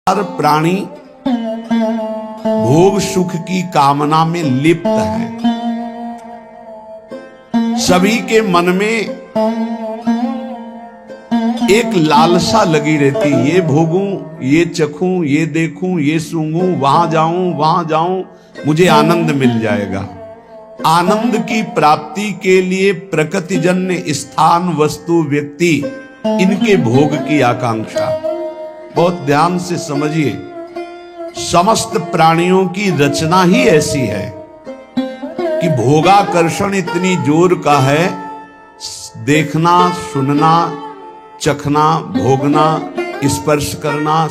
हर प्राणी भोग सुख की कामना में लिप्त है। सभी के मन में एक लालसा लगी रहती, ये भोगूं, ये चखूं, ये देखूं, ये सूंघूं, वहां जाऊं, मुझे आनंद मिल जाएगा। आनंद की प्राप्ति के लिए प्रकृतिजन्य स्थान, वस्तु, व्यक्ति, इनके भोग की आकांक्षा। बहुत ध्यान से समझिए, समस्त प्राणियों की रचना ही ऐसी है कि भोगाकर्षण इतनी जोर का है, देखना, सुनना, चखना, भोगना, स्पर्श करना,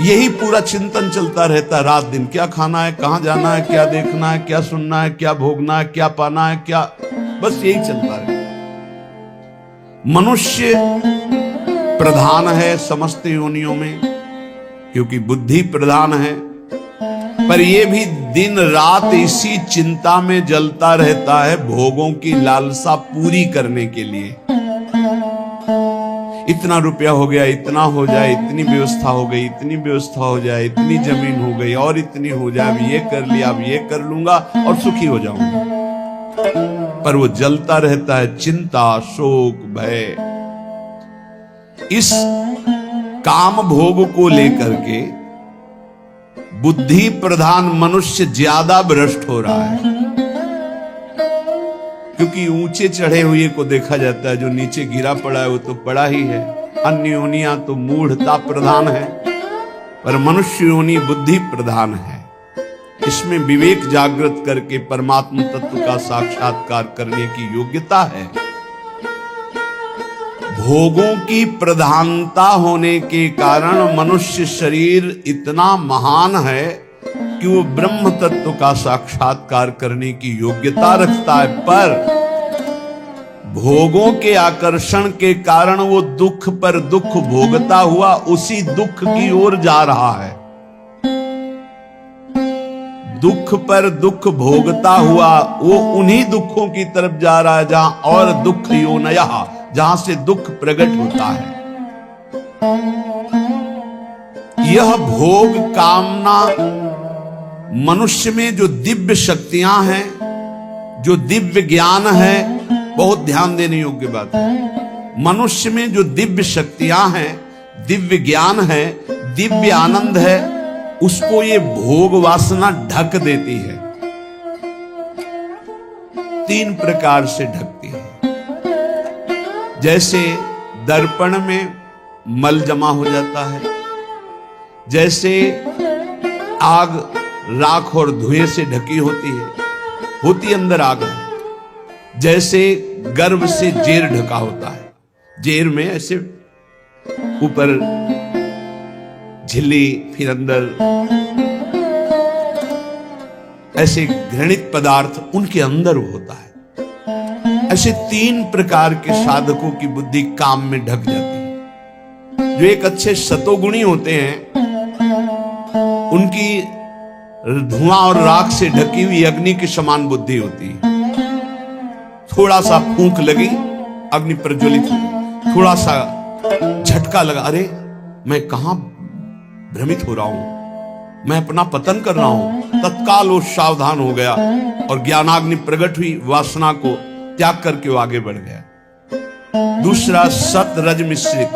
यही पूरा चिंतन चलता रहता है रात दिन। क्या खाना है, कहां जाना है, क्या देखना है, क्या सुनना है, क्या भोगना है, क्या पाना है, क्या, बस यही चलता है। मनुष्य प्रधान है समस्त योनियों में, क्योंकि बुद्धि प्रधान है, पर यह भी दिन रात इसी चिंता में जलता रहता है भोगों की लालसा पूरी करने के लिए। इतना रुपया हो गया, इतना हो जाए, इतनी व्यवस्था हो गई, इतनी व्यवस्था हो जाए, इतनी जमीन हो गई, और इतनी हो जाए, अब ये कर लिया, अब ये कर लूंगा और सुखी हो जाऊंगा। पर वो जलता रहता है चिंता, शोक, भय। इस काम भोग को लेकर के बुद्धि प्रधान मनुष्य ज्यादा भ्रष्ट हो रहा है, क्योंकि ऊंचे चढ़े हुए को देखा जाता है, जो नीचे गिरा पड़ा है वो तो पड़ा ही है। अन्य योनियां तो मूढ़ता प्रधान है, पर मनुष्य योनि बुद्धि प्रधान है। इसमें विवेक जागृत करके परमात्मा तत्व का साक्षात्कार करने की योग्यता है। भोगों की प्रधानता होने के कारण मनुष्य शरीर इतना महान है कि वो ब्रह्म तत्व का साक्षात्कार करने की योग्यता रखता है, पर भोगों के आकर्षण के कारण वो दुख पर दुख भोगता हुआ उसी दुख की ओर जा रहा है। दुख पर दुख भोगता हुआ वो उन्हीं दुखों की तरफ जा रहा है जहां और दुख योनयः, जहां से दुख प्रकट होता है। यह भोग कामना मनुष्य में जो दिव्य शक्तियां हैं, जो दिव्य ज्ञान है, बहुत ध्यान देने योग्य बात है। मनुष्य में जो दिव्य शक्तियां हैं, दिव्य ज्ञान है, दिव्य आनंद है, उसको ये भोग वासना ढक देती है। तीन प्रकार से ढकती है। जैसे दर्पण में मल जमा हो जाता है, जैसे आग राख और धुएं से ढकी होती अंदर आग है। जैसे गर्भ से जेर ढका होता है, जेर में ऐसे ऊपर झिल्ली, फिर अंदर ऐसे घृणित पदार्थ उनके अंदर होता है। ऐसे तीन प्रकार के साधकों की बुद्धि काम में ढक जाती है। जो एक अच्छे सतोगुणी होते हैं, उनकी धुआं और राख से ढकी हुई अग्नि के समान बुद्धि होती है। थोड़ा सा फूंक लगी, अग्नि प्रज्वलित हो गई। थोड़ा सा झटका लगा, अरे मैं कहां भ्रमित हो रहा हूं, मैं अपना पतन कर रहा हूं, तत्काल वो सावधान हो गया और ज्ञानाग्नि प्रकट हुई, वासना को त्याग करके वो आगे बढ़ गया। दूसरा सत रज मिश्रित,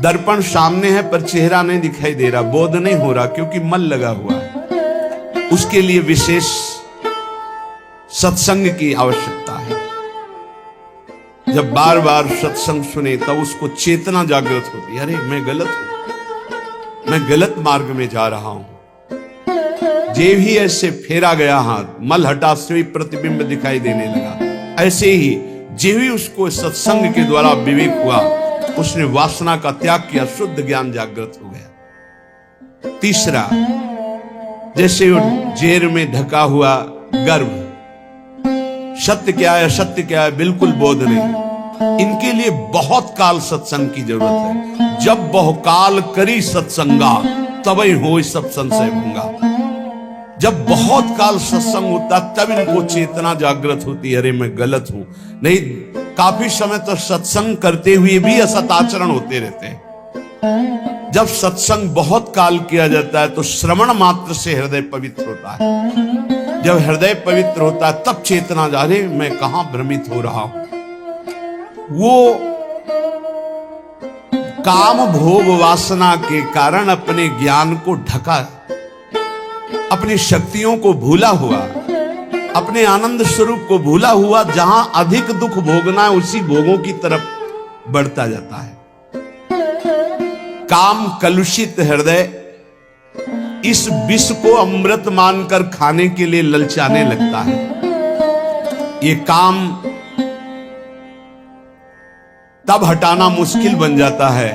दर्पण सामने है पर चेहरा नहीं दिखाई दे रहा, बोध नहीं हो रहा, क्योंकि मल लगा हुआ है। उसके लिए विशेष सत्संग की आवश्यकता है। जब बार बार सत्संग सुने तब उसको चेतना जागृत होती है, अरे मैं गलत हूं, मैं गलत मार्ग में जा रहा हूं। जे भी ऐसे फेरा गया हाथ, मल हटा से प्रतिबिंब दिखाई देने लगा। ऐसे ही जे भी उसको सत्संग के द्वारा विवेक हुआ, उसने वासना का त्याग किया, शुद्ध ज्ञान जागृत हो गया। तीसरा, जैसे जेर में ढका हुआ गर्भ, सत्य क्या है, असत्य क्या है, बिल्कुल बोध नहीं। इनके लिए बहुत काल सत्संग की जरूरत है। जब बहुकाल करी सत्संगा, तबै होय सब संशय भंगा। जब बहुत काल सत्संग होता तब इनको चेतना जागृत होती है, अरे मैं गलत हूं। नहीं काफी समय तो सत्संग करते हुए भी असत आचरण होते रहते हैं। जब सत्संग बहुत काल किया जाता है तो श्रवण मात्र से हृदय पवित्र होता है। जब हृदय पवित्र होता है तब चेतना जा रही मैं कहां भ्रमित हो रहा हूं। वो काम भोग वासना के कारण अपने ज्ञान को ढका, अपनी शक्तियों को भूला हुआ, अपने आनंद स्वरूप को भूला हुआ, जहां अधिक दुख भोगना है उसी भोगों की तरफ बढ़ता जाता है। काम कलुषित हृदय इस विष को अमृत मानकर खाने के लिए ललचाने लगता है। ये काम तब हटाना मुश्किल बन जाता है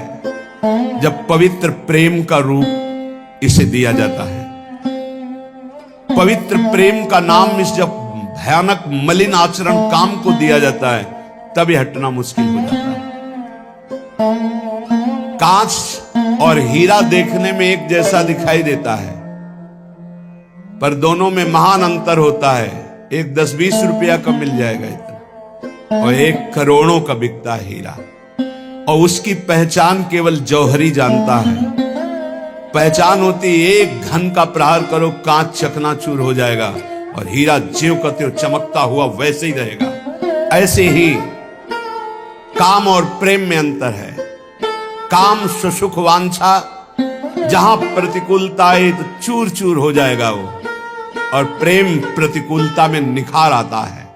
जब पवित्र प्रेम का रूप इसे दिया जाता है। पवित्र प्रेम का नाम इस जब भयानक मलिन आचरण काम को दिया जाता है तब ये हटना मुश्किल हो जाता है। कांच और हीरा देखने में एक जैसा दिखाई देता है, पर दोनों में महान अंतर होता है। एक 10-20 रुपया का मिल जाएगा इतना, और एक करोड़ों का बिकता है हीरा, और उसकी पहचान केवल जौहरी जानता है। पहचान होती एक घन का प्रहार करो कांच चकनाचूर हो जाएगा, और हीरा ज्यों का त्यों चमकता हुआ वैसे ही रहेगा। ऐसे ही काम और प्रेम में अंतर है। काम सुसुख वांछा, जहां प्रतिकूलता है तो चूर चूर हो जाएगा वो, और प्रेम प्रतिकूलता में निखार आता है।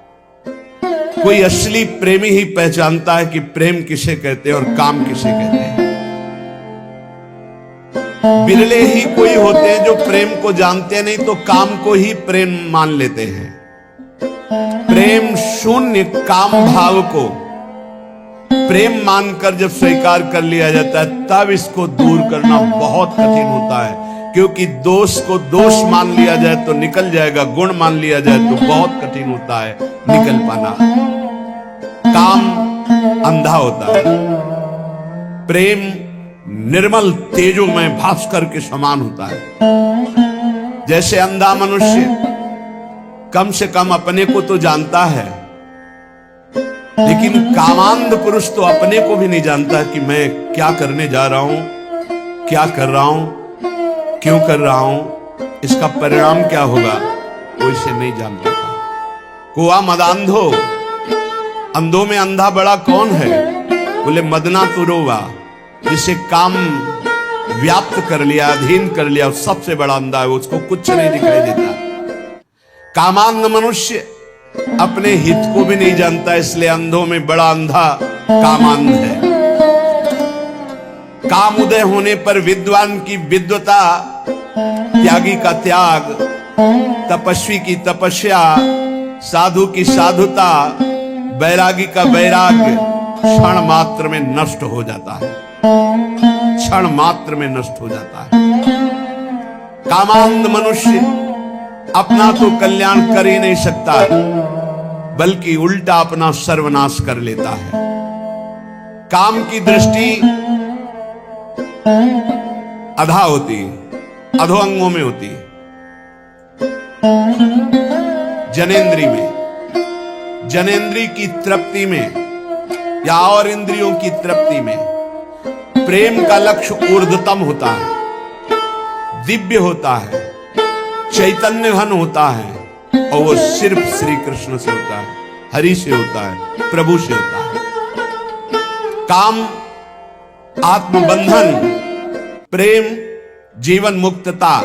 कोई असली प्रेमी ही पहचानता है कि प्रेम किसे कहते हैं और काम किसे कहते हैं। बिरले ही कोई होते हैं जो प्रेम को जानते नहीं तो काम को ही प्रेम मान लेते हैं। प्रेम शून्य काम भाव को प्रेम मानकर जब स्वीकार कर लिया जाता है तब इसको दूर करना बहुत कठिन होता है, क्योंकि दोष को दोष मान लिया जाए तो निकल जाएगा, गुण मान लिया जाए तो बहुत कठिन होता है निकल पाना। काम अंधा होता है, प्रेम निर्मल तेजोमय भास्कर के समान होता है। जैसे अंधा मनुष्य कम से कम अपने को तो जानता है, लेकिन कामांध पुरुष तो अपने को भी नहीं जानता कि मैं क्या करने जा रहा हूं, क्या कर रहा हूं, क्यों कर रहा हूं, इसका परिणाम क्या होगा, कोई से नहीं जान पाता। कुआ मदांधो, अंधों में अंधा बड़ा कौन है? बोले मदना तुरोवा, जिसे काम व्याप्त कर लिया, अधीन कर लिया, सबसे बड़ा अंधा है, उसको कुछ नहीं दिखाई देता। कामांध मनुष्य अपने हित को भी नहीं जानता, इसलिए अंधों में बड़ा अंधा कामांध है। काम उदय होने पर विद्वान की विद्वता, त्यागी का त्याग, तपस्वी की तपस्या, साधु की साधुता, बैरागी का वैराग्य क्षण मात्र में नष्ट हो जाता है, क्षण मात्र में नष्ट हो जाता है। कामांध मनुष्य अपना तो कल्याण कर ही नहीं सकता, बल्कि उल्टा अपना सर्वनाश कर लेता है। काम की दृष्टि अधा होती है, अधो अंगों में होती है, जनेंद्री में, जनेंद्री की तृप्ति में या और इंद्रियों की तृप्ति में। प्रेम का लक्ष्य ऊर्ध्वतम होता है, दिव्य होता है, चैतन्य घन होता है, और वो सिर्फ श्री कृष्ण से होता है, हरि से होता है, प्रभु से होता है। काम आत्मबंधन, प्रेम जीवन मुक्तता।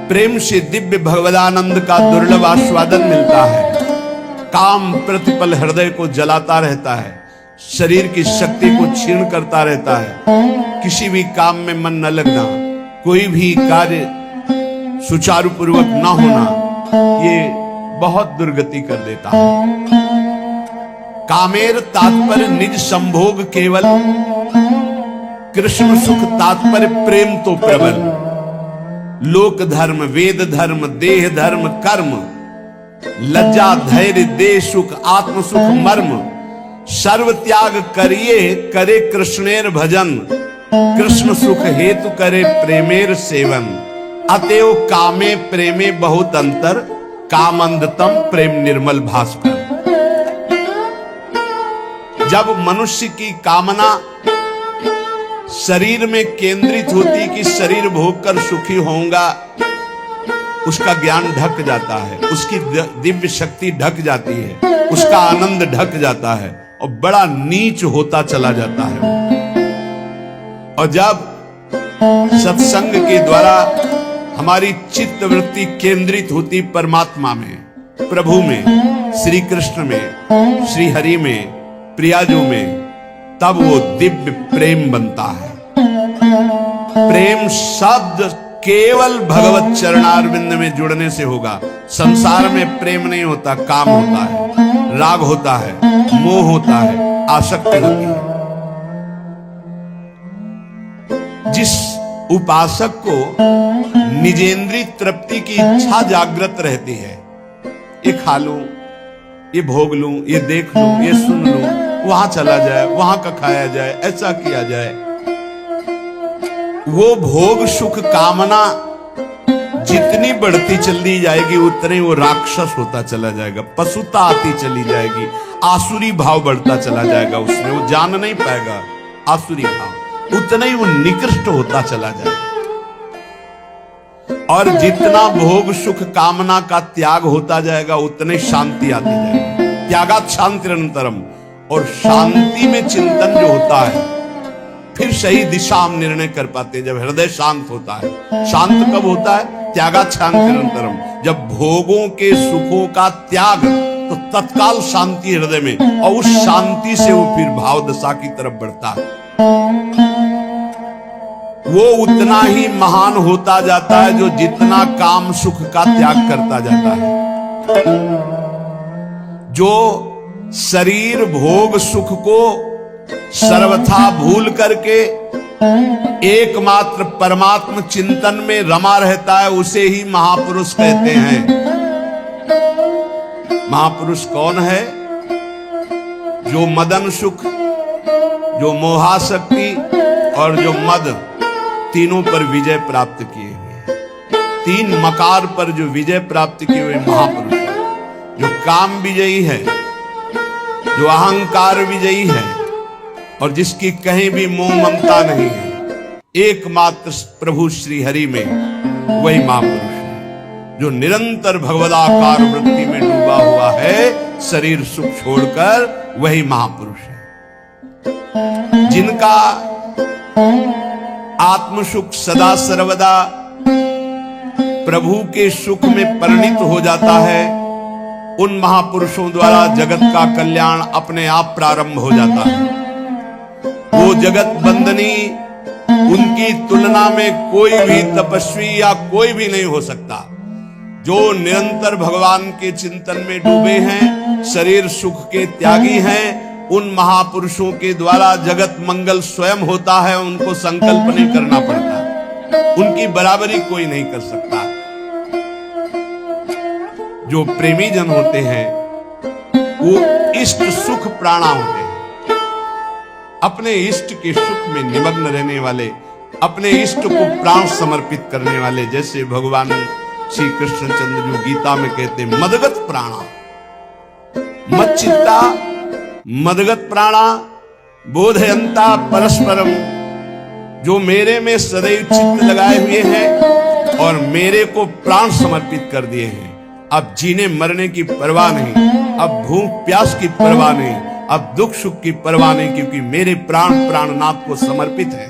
प्रेम से दिव्य भगवदानंद का दुर्लभ आस्वादन मिलता है। काम प्रतिपल हृदय को जलाता रहता है, शरीर की शक्ति को क्षीण करता रहता है। किसी भी काम में मन न लगना, कोई भी कार्य सुचारू पूर्वक न होना, ये बहुत दुर्गति कर देता है। कामेर तात्पर्य निज संभोग केवल, कृष्ण सुख तात्पर्य प्रेम तो प्रबल। लोक धर्म, वेद धर्म, देह धर्म, कर्म, लज्जा धैर्य देह सुख, आत्म सुख मर्म, सर्व त्याग करिए करे कृष्णेर भजन, कृष्ण सुख हेतु करे प्रेमेर सेवन। अतएव कामे प्रेमे बहुत अंतर, कामंदतम प्रेम निर्मल भास्कर। जब मनुष्य की कामना शरीर में केंद्रित होती कि शरीर भोग कर सुखी होऊंगा, उसका ज्ञान ढक जाता है, उसकी दिव्य शक्ति ढक जाती है, उसका आनंद ढक जाता है और बड़ा नीच होता चला जाता है। और जब सत्संग के द्वारा हमारी चित्त वृत्ति केंद्रित होती परमात्मा में, प्रभु में, श्री कृष्ण में, श्री हरि में, प्रियाजू में, तब वो दिव्य प्रेम बनता है। प्रेम शब्द केवल भगवत चरणारविंद में जुड़ने से होगा। संसार में प्रेम नहीं होता, काम होता है, राग होता है, मोह होता है, आसक्ति होती है। जिस उपासक को निजेंद्रिय तृप्ति की इच्छा जागृत रहती है, ये खा लूं, ये भोग लूं, ये देख लूं, ये सुन लूं, वहां चला जाए, वहां का खाया जाए, ऐसा किया जाए, वो भोग सुख कामना जितनी बढ़ती चली जाएगी उतने वो राक्षस होता चला जाएगा, पशुता आती चली जाएगी, आसुरी भाव बढ़ता चला जाएगा, उसमें वो जान नहीं पाएगा आसुरी भाव, उतना ही वो निकृष्ट होता चला जाएगा। और जितना भोग सुख कामना का त्याग होता जाएगा उतने शांति आती जाएगी। त्यागात शांति निरंतरम। और शांति में चिंतन जो होता है, फिर सही दिशा हम निर्णय कर पाते हैं जब हृदय शांत होता है। शांत कब होता है? त्यागात शांति निरंतरम। जब भोगों के सुखों का त्याग, तो तत्काल शांति हृदय में, और उस शांति से वो फिर भाव दशा की तरफ बढ़ता है। वो उतना ही महान होता जाता है जो जितना काम सुख का त्याग करता जाता है। जो शरीर भोग सुख को सर्वथा भूल करके एकमात्र परमात्म चिंतन में रमा रहता है, उसे ही महापुरुष कहते हैं। महापुरुष कौन है? जो मदन सुख, जो मोहाशक्ति और जो मद, तीनों पर विजय प्राप्त किए हुए, तीन मकार पर जो विजय प्राप्त किए हुए महापुरुष, जो काम विजयी है, जो अहंकार विजयी है, और जिसकी कहीं भी मोह ममता नहीं है, एकमात्र प्रभु श्री हरि में, वही महापुरुष है। जो निरंतर भगवदाकार वृत्ति में डूबा हुआ है, शरीर सुख छोड़कर, वही महापुरुष है। जिनका आत्मसुख सदा सर्वदा प्रभु के सुख में परिणित हो जाता है, उन महापुरुषों द्वारा जगत का कल्याण अपने आप प्रारंभ हो जाता है। वो जगत बंदनी, उनकी तुलना में कोई भी तपस्वी या कोई भी नहीं हो सकता। जो निरंतर भगवान के चिंतन में डूबे हैं, शरीर सुख के त्यागी हैं, उन महापुरुषों के द्वारा जगत मंगल स्वयं होता है। उनको संकल्प नहीं करना पड़ता, उनकी बराबरी कोई नहीं कर सकता। जो प्रेमी जन होते हैं, वो इष्ट सुख प्राणा होते हैं। अपने इष्ट के सुख में निमग्न रहने वाले, अपने इष्ट को प्राण समर्पित करने वाले, जैसे भगवान श्री कृष्णचंद्र जो गीता में कहते हैं, मदगत प्राणा, मच्चित्ता मदगत प्राणा बोधयंता परस्परम। जो मेरे में सदैव चित्त लगाए हुए हैं और मेरे को प्राण समर्पित कर दिए हैं। अब जीने मरने की परवाह नहीं, अब भूख प्यास की परवाह नहीं, अब दुख सुख की परवाह नहीं, क्योंकि मेरे प्राण प्राणनाथ को समर्पित है।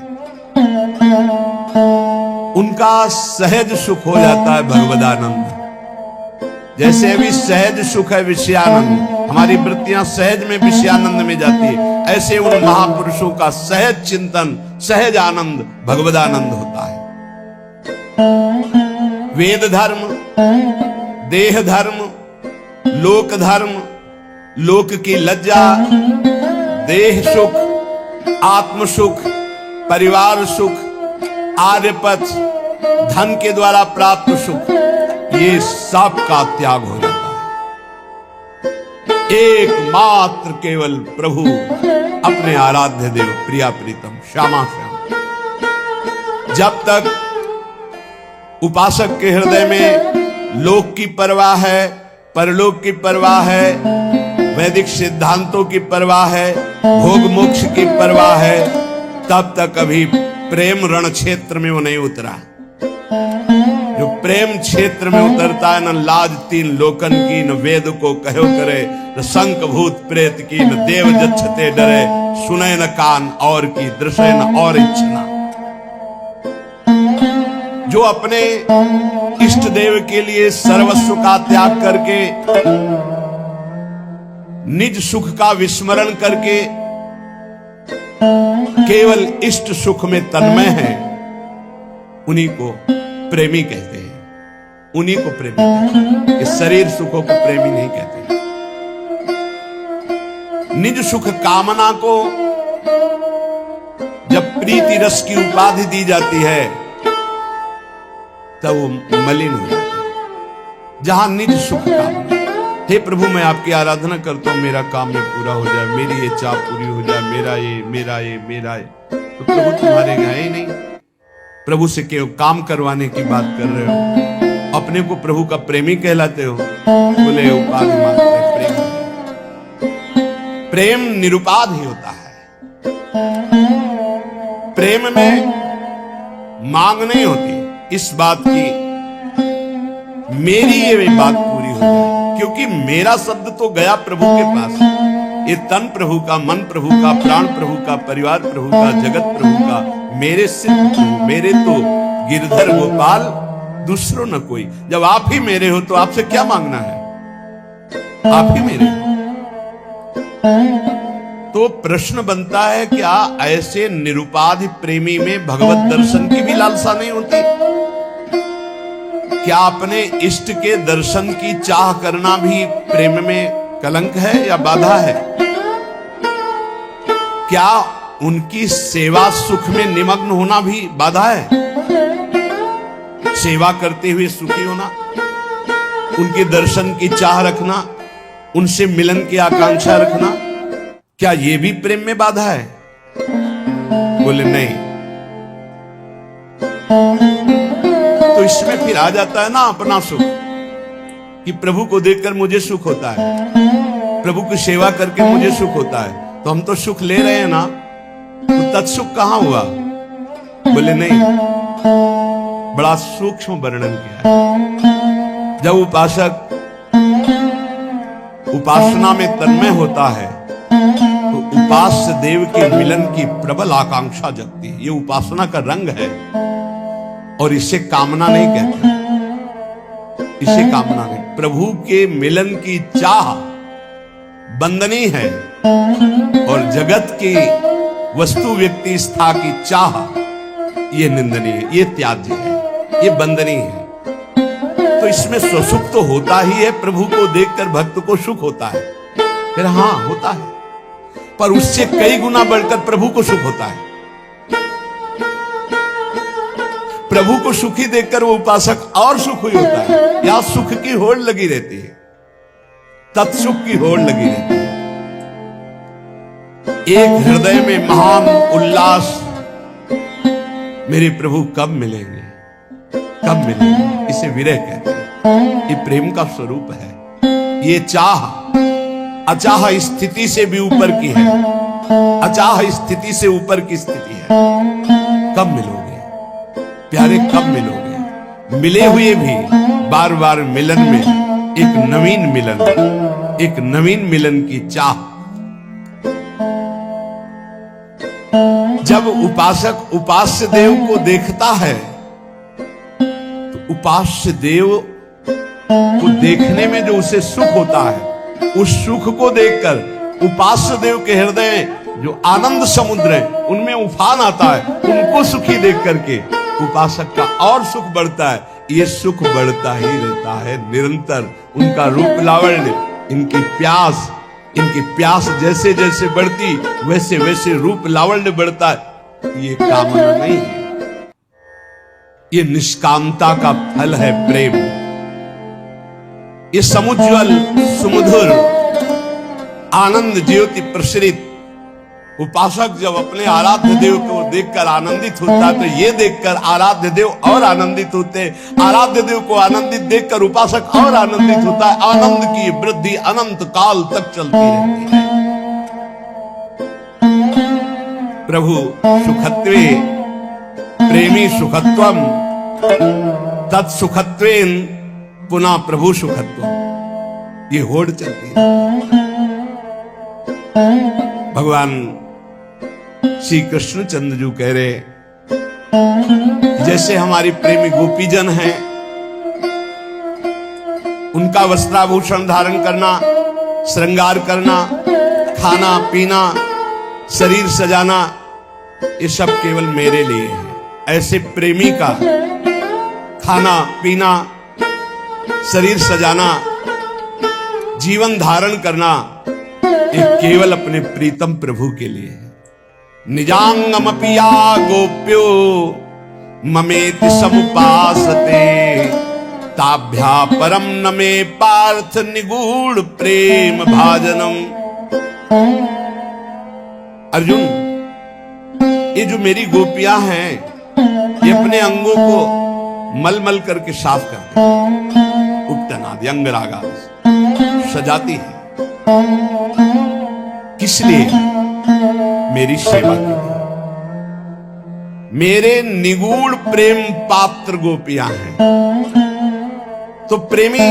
उनका सहज सुख हो जाता है भगवदानंद। जैसे अभी सहज सुख है विषयानंद, हमारी वृत्तियां सहज में विषयानंद में जाती है, ऐसे उन महापुरुषों का सहज चिंतन, सहज आनंद भगवदानंद होता है। वेद धर्म, देह धर्म, लोक धर्म, लोक की लज्जा, देह सुख, आत्म सुख, परिवार सुख, आर्यपथ, धन के द्वारा प्राप्त सुख, ये सब का त्याग हो जाता है। एकमात्र केवल प्रभु, अपने आराध्य देव, प्रिया प्रीतम, श्यामा श्याम। जब तक उपासक के हृदय में लोक की परवाह है, परलोक की परवाह है, वैदिक सिद्धांतों की परवाह है, भोग मोक्ष की परवाह है, तब तक अभी प्रेम रण क्षेत्र में वो नहीं उतरा। जो प्रेम क्षेत्र में उतरता है, न लाज तीन लोकन की, न वेद को कहो करे, न शंख भूत प्रेत की, न देव जच्छते डरे, सुने न कान और की, दृश्य न और इच्छना। जो अपने इष्ट देव के लिए सर्वस्व का त्याग करके, निज सुख का विस्मरण करके केवल इष्ट सुख में तन्मय है, उन्हीं को प्रेमी कहते हैं। उन्हीं को प्रेमी कहते हैं। इस शरीर सुखों को प्रेमी नहीं कहते। निज सुख कामना को जब प्रीति रस की उपाधि दी जाती है, तब वो मलिन हो जाता है। जहां निज सुख कामना, हे प्रभु मैं आपकी आराधना करता हूं, मेरा काम में पूरा हो जाए, मेरी ये चाह पूरी हो जाए, मेरा ये मेरा ये मेरा ये, तो प्रभु तुम्हारे गए ही नहीं। प्रभु से क्यों काम करवाने की बात कर रहे हो? अपने को प्रभु का प्रेमी कहलाते हो? बोले उपाधि मात्र प्रेम। प्रेम निरुपाध ही होता है। प्रेम में मांग नहीं होती इस बात की मेरी ये बात पूरी हो जाए, क्योंकि मेरा शब्द तो गया प्रभु के पास। ये तन प्रभु का, मन प्रभु का, प्राण प्रभु का, परिवार प्रभु का, जगत प्रभु का, मेरे सिद्ध प्रभु, मेरे तो गिरधर गोपाल, दूसरों न कोई। जब आप ही मेरे हो तो आपसे क्या मांगना है? आप ही मेरे हो। तो प्रश्न बनता है, क्या ऐसे निरुपाधि प्रेमी में भगवत दर्शन की भी लालसा नहीं होती? क्या अपने इष्ट के दर्शन की चाह करना भी प्रेम में कलंक है या बाधा है? क्या उनकी सेवा सुख में निमग्न होना भी बाधा है? सेवा करते हुए सुखी होना, उनके दर्शन की चाह रखना, उनसे मिलन की आकांक्षा रखना, क्या ये भी प्रेम में बाधा है? बोले नहीं। तो इसमें फिर आ जाता है ना अपना सुख, कि प्रभु को देखकर मुझे सुख होता है, प्रभु की सेवा करके मुझे सुख होता है, तो हम तो सुख ले रहे हैं ना, तो तत्सुख कहां हुआ? बोले नहीं। बड़ा सूक्ष्म वर्णन किया है। जब उपासक उपासना में तन्मय होता है, तो उपास्य देव के मिलन की प्रबल आकांक्षा जगती है। ये उपासना का रंग है, और इसे कामना नहीं कहते। इसे कामना नहीं, प्रभु के मिलन की चाह बंदनीय है, और जगत की वस्तु व्यक्ति स्था की चाह ये निंदनीय है, ये त्याज्य है, ये बंदनीय है। तो इसमें स्वसुख तो होता ही है, प्रभु को देखकर भक्त को सुख होता है, फिर हां होता है, पर उससे कई गुना बढ़कर प्रभु को सुख होता है। प्रभु को सुखी देखकर वो उपासक और सुख हुई होता है। या सुख की होड़ लगी रहती है, तत्सुख की होड़ लगी रहती है। एक हृदय में महान उल्लास, मेरे प्रभु कब मिलेंगे, कब मिलेंगे, इसे विरह कहते हैं। ये प्रेम का स्वरूप है। ये चाह अचाह स्थिति से भी ऊपर की है, अचाह स्थिति से ऊपर की स्थिति है। कब मिलोगे प्यारे, कब मिलोगे? मिले हुए भी बार बार मिलन में एक नवीन मिलन, एक नवीन मिलन की चाह। जब उपासक उपास्य देव को देखता है, तो उपास्य देव को देखने में जो उसे सुख होता है, उस सुख को देखकर उपास्य देव के हृदय जो आनंद समुद्र है, उनमें उफान आता है। उनको सुखी देख करके उपासक का और सुख बढ़ता है। ये सुख बढ़ता ही रहता है निरंतर। उनका रूप लावण्य, इनकी प्यास जैसे जैसे बढ़ती, वैसे वैसे रूप लावण्य बढ़ता है। ये कामना नहीं है, ये निष्कामता का फल है प्रेम। ये समुज्वल सुमधुर आनंद ज्योति प्रसरित उपासक जब अपने आराध्य देव को देखकर आनंदित होता है तो ये देखकर आराध्य देव और आनंदित होते, आराध्य देव को आनंदित देखकर उपासक और आनंदित होता है। आनंद की वृद्धि अनंत काल तक चलती रहती है। प्रभु सुखत्वे प्रेमी सुखत्वम तत्सुखत्वेन पुनः प्रभु सुखत्वम, ये होड़ चलती है। भगवान श्री कृष्ण चंद्र जी कह रहे, जैसे हमारी प्रेमी गोपीजन हैं, उनका वस्त्राभूषण धारण करना, श्रृंगार करना, खाना पीना, शरीर सजाना, ये सब केवल मेरे लिए है। ऐसे प्रेमी का खाना पीना, शरीर सजाना, जीवन धारण करना, ये केवल अपने प्रीतम प्रभु के लिए है। निजांगमपिया गोप्यो ममेति समुपासते ताभ्या परम न मे पार्थ निगूढ़ प्रेम भाजनम। अर्जुन, ये जो मेरी गोपियां हैं, ये अपने अंगों को मल मल करके साफ करती है, उपटनादि अंगरागा सजाती है। किस लिए? मेरी सेवा के लिए। मेरे निगूढ़ प्रेम पात्र गोपियां हैं। तो प्रेमी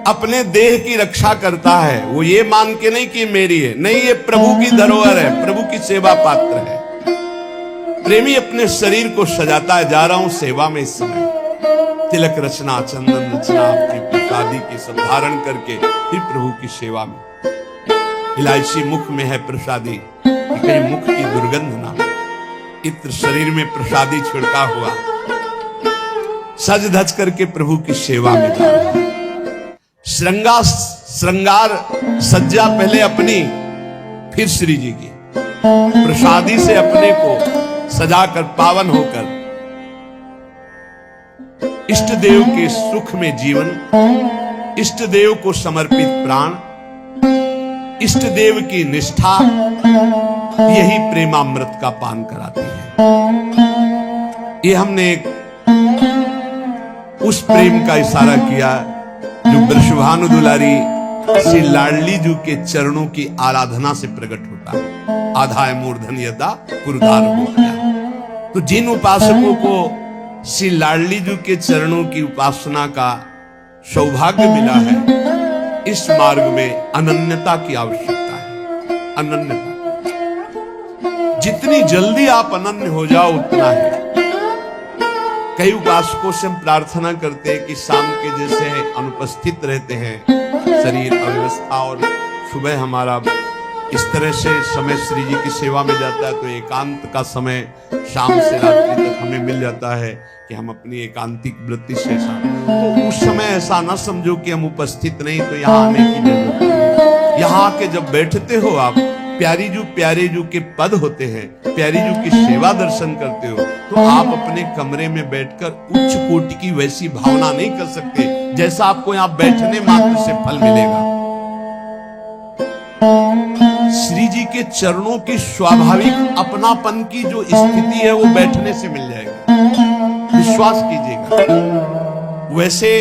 अपने देह की रक्षा करता है, वो ये मान के नहीं कि मेरी है, नहीं, ये प्रभु की धरोहर है, प्रभु की सेवा पात्र है। प्रेमी अपने शरीर को सजाता है, जा रहा हूं सेवा में इस समय, तिलक रचना, चंदन रचना, आपकी प्रसादी की सब धारण करके फिर प्रभु की सेवा में। इलायची मुख में है प्रसादी, कहीं मुख की दुर्गंध ना, इत्र शरीर में प्रसादी छिड़का हुआ, सज धज करके प्रभु की सेवा में जा रहा है। श्रृंगार सज्जा पहले अपनी, फिर श्री जी की प्रसादी से अपने को सजाकर पावन होकर इष्ट देव के सुख में जीवन, इष्ट देव को समर्पित प्राण, इष्ट देव की निष्ठा, यही प्रेमामृत का पान कराती है। ये हमने उस प्रेम का इशारा किया जो वृषभानु दुलारी श्री लाडली जी के चरणों की आराधना से प्रकट होता है। आधाय मूर्धन यदा पुरदार हो गया। तो जिन उपासकों को श्री लाडली जी के चरणों की उपासना का सौभाग्य मिला है, इस मार्ग में अनन्यता की आवश्यकता है। अनन्यता, जितनी जल्दी आप अनन्य हो जाओ उतना है। कई उपासकों से हम प्रार्थना करते हैं कि शाम के जैसे अनुपस्थित रहते हैं, शरीर अव्यवस्था, और सुबह हमारा इस तरह से समय श्री जी की सेवा में जाता है, तो एकांत का समय शाम से रात्रि तक हमें मिल जाता है कि हम अपनी एकांतिक वृत्ति से, तो उस समय ऐसा ना समझो कि हम उपस्थित नहीं, तो यहाँ आने की जरूरत है। यहाँ आके जब बैठते हो आप, प्यारे जू के पद होते हैं, प्यारी जू की सेवा दर्शन करते हो, तो आप अपने कमरे में बैठकर उच्च कोटि की वैसी भावना नहीं कर सकते जैसा आपको यहाँ बैठने मात्र से फल मिलेगा। श्री जी के चरणों की स्वाभाविक अपनापन की जो स्थिति है वो बैठने से मिल जाएगी, विश्वास कीजिएगा। वैसे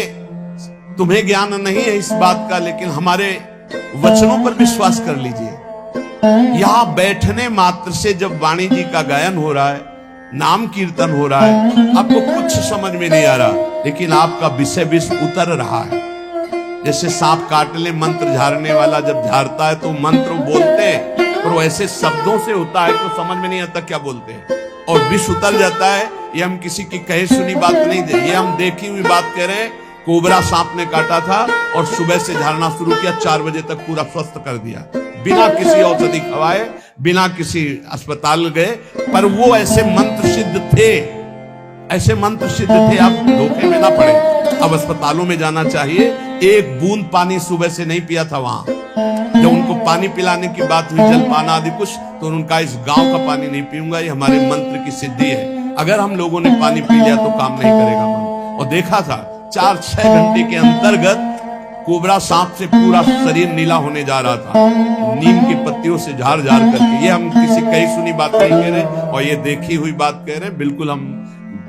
तुम्हें ज्ञान नहीं है इस बात का, लेकिन हमारे वचनों पर विश्वास कर लीजिए। यहां बैठने मात्र से जब वाणी जी का गायन हो रहा है, नाम कीर्तन हो रहा है, आपको कुछ समझ में नहीं आ रहा, लेकिन आपका विषय विष उतर रहा है। जैसे सांप काट ले मंत्र झाड़ने वाला जब झाड़ता है तो मंत्र बोलते हैं, और वो ऐसे शब्दों से होता है तो समझ में नहीं आता क्या बोलते हैं, और विष उतर जाता है। ये हम किसी की कहे सुनी बात नहीं दे, ये हम देखी हुई बात कह रहे हैं। कोबरा सांप ने काटा था और सुबह से झाड़ना शुरू किया, 4 बजे तक पूरा स्वस्थ कर दिया, बिना किसी औषधि खवाए, बिना किसी अस्पताल गए। पर वो ऐसे मंत्र सिद्ध थे, ऐसे मंत्र सिद्ध थे, आप धोखे में ना पड़े। अब अस्पतालों में जाना चाहिए। एक बूंद पानी सुबह से नहीं पिया था वहां, जब उनको पानी पिलाने की बात हुई, जलपान आदि कुछ, तो उनका इस गांव का पानी नहीं पीऊंगा, ये हमारे मंत्र की सिद्धि है। अगर हम लोगों ने पानी पी लिया तो काम नहीं करेगा मन। और देखा था 4-6 घंटे के अंतर्गत कोबरा सांप से पूरा शरीर नीला होने जा रहा था, नीम की पत्तियों से झाड़ झाड़ करके। ये हम किसी कही सुनी बात नहीं कह रहे और ये देखी हुई बात कह रहे हैं, बिल्कुल हम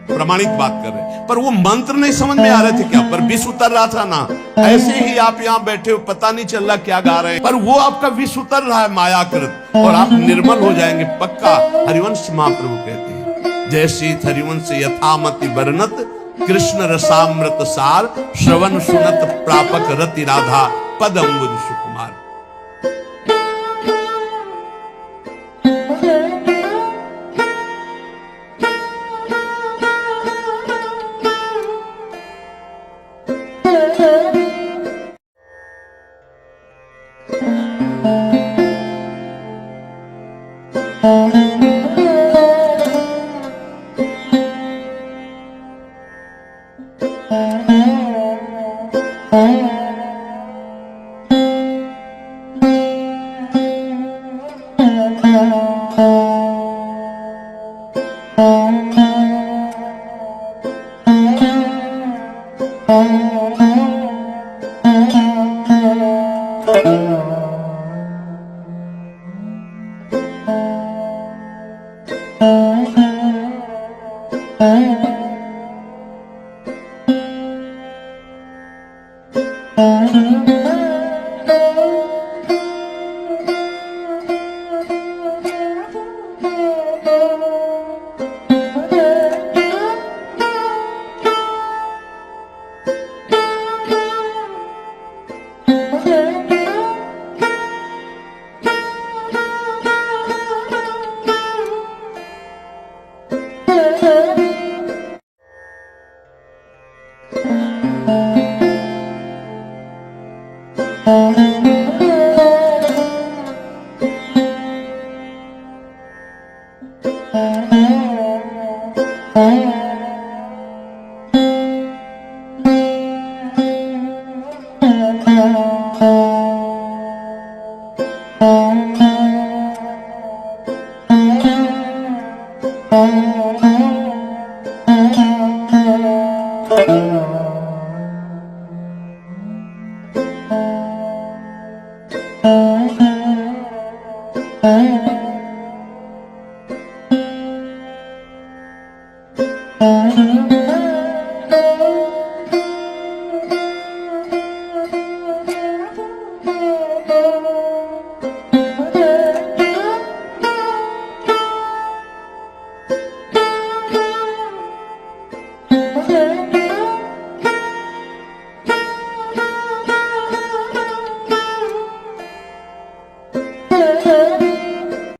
प्रमाणित बात कर रहे हैं। पर वो मंत्र नहीं समझ में आ रहे थे क्या, पर विष उतर रहा था ना। ऐसे ही आप यहाँ बैठे हो, पता नहीं चल रहा क्या गा रहे हैं, पर वो आपका विष उतर रहा है मायाकृत, और आप निर्मल हो जाएंगे पक्का। हरिवंश महाप्रभु कहते हैं, जय श्री हरिवंश यथामति वर्णत कृष्ण रसामृत सार, श्रवण सुनत प्रापक रति राधा पद अम्बुज सुकुमार।